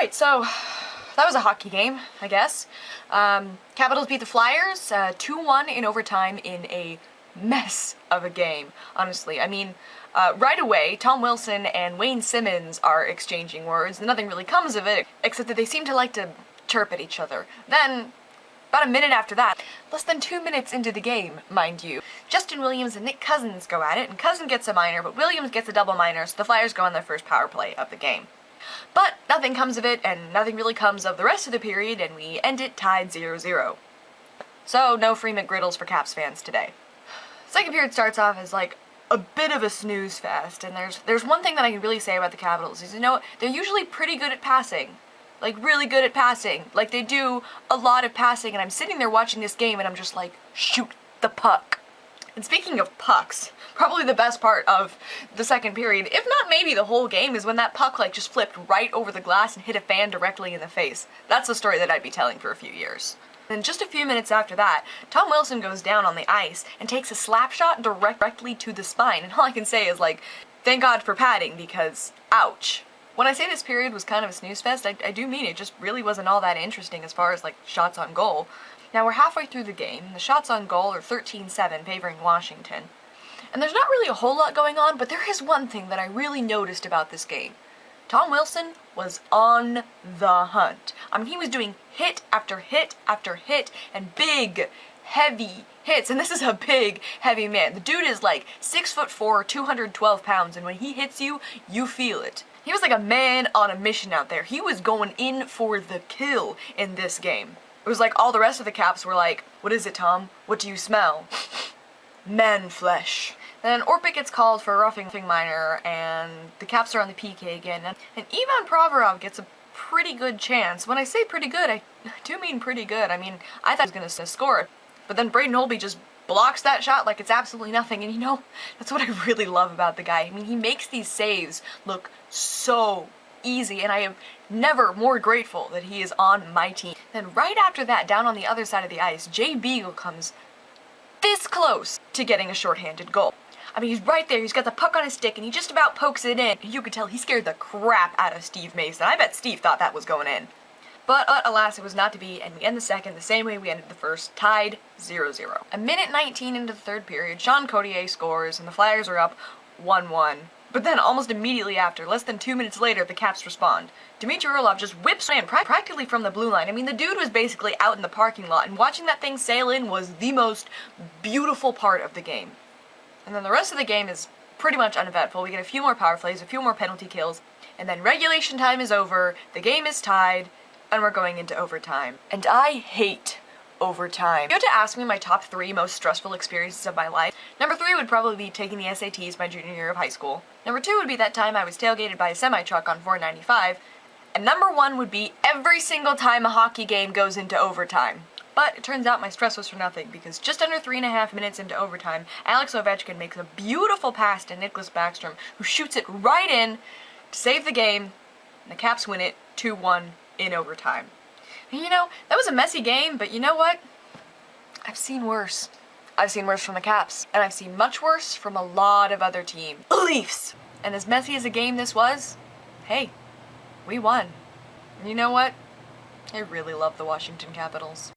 Alright, so that was a hockey game, I guess. Capitals beat the Flyers 2-1 in overtime in a mess of a game, honestly. I mean, right away, Tom Wilson and Wayne Simmons are exchanging words, and nothing really comes of it, except that they seem to like to chirp at each other. Then, about a minute after that, less than 2 minutes into the game, mind you, Justin Williams and Nick Cousins go at it, and Cousin gets a minor, but Williams gets a double minor, so the Flyers go on their first power play of the game. But nothing comes of it, and nothing really comes of the rest of the period, and we end it tied 0-0. So, no free McGriddles for Caps fans today. Second period starts off as, like, a bit of a snooze fest, and there's one thing that I can really say about the Capitals, is, you know, they're usually pretty good at passing. Like, really good at passing. Like, they do a lot of passing, and I'm sitting there watching this game, and I'm just like, shoot the puck. And speaking of pucks, probably the best part of the second period, if not maybe the whole game, is when that puck, like, just flipped right over the glass and hit a fan directly in the face. That's a story that I'd be telling for a few years. And just a few minutes after that, Tom Wilson goes down on the ice and takes a slap shot directly to the spine, and all I can say is, like, thank God for padding, because, ouch. When I say this period was kind of a snooze fest, I do mean it just really wasn't all that interesting as far as, like, shots on goal. Now, we're halfway through the game, and the shots on goal are 13-7, favoring Washington. And there's not really a whole lot going on, but there is one thing that I really noticed about this game. Tom Wilson was on the hunt. I mean, he was doing hit after hit after hit, and big, heavy hits, and this is a big, heavy man. The dude is like 6'4", 212 pounds, and when he hits you, you feel it. He was like a man on a mission out there. He was going in for the kill in this game. It was like all the rest of the Caps were like, what is it, Tom? What do you smell? Man flesh. Then Orpik gets called for a roughing minor, and the Caps are on the PK again, and Ivan Provorov gets a pretty good chance. When I say pretty good, I do mean pretty good. I mean, I thought he was gonna score it, but then Braden Holtby just blocks that shot like it's absolutely nothing, and you know, that's what I really love about the guy. I mean, he makes these saves look so easy, and I am never more grateful that he is on my team. Then right after that, down on the other side of the ice, Jay Beagle comes this close to getting a shorthanded goal. I mean, he's right there, he's got the puck on his stick, and he just about pokes it in. You could tell he scared the crap out of Steve Mason. I bet Steve thought that was going in. But alas, it was not to be, and we end the second the same way we ended the first, tied 0-0. A minute 19 into the third period, Sean Cotier scores, and the Flyers are up 1-1. But then, almost immediately after, less than 2 minutes later, the Caps respond. Dmitry Orlov just whips in practically from the blue line. I mean, the dude was basically out in the parking lot, and watching that thing sail in was the most beautiful part of the game. And then the rest of the game is pretty much uneventful. We get a few more power plays, a few more penalty kills, and then regulation time is over, the game is tied, and we're going into overtime. And I hate overtime. If you had to ask me my top 3 most stressful experiences of my life, number 3 would probably be taking the SATs my junior year of high school. Number 2 would be that time I was tailgated by a semi-truck on 495. And number 1 would be every single time a hockey game goes into overtime. But it turns out my stress was for nothing, because just under 3.5 minutes into overtime, Alex Ovechkin makes a beautiful pass to Nicholas Backstrom, who shoots it right in to save the game, and the Caps win it 2-1 in overtime. And you know, that was a messy game, but you know what? I've seen worse. I've seen worse from the Caps, and I've seen much worse from a lot of other teams. Leafs! And as messy as a game this was, hey, we won. And you know what? I really love the Washington Capitals.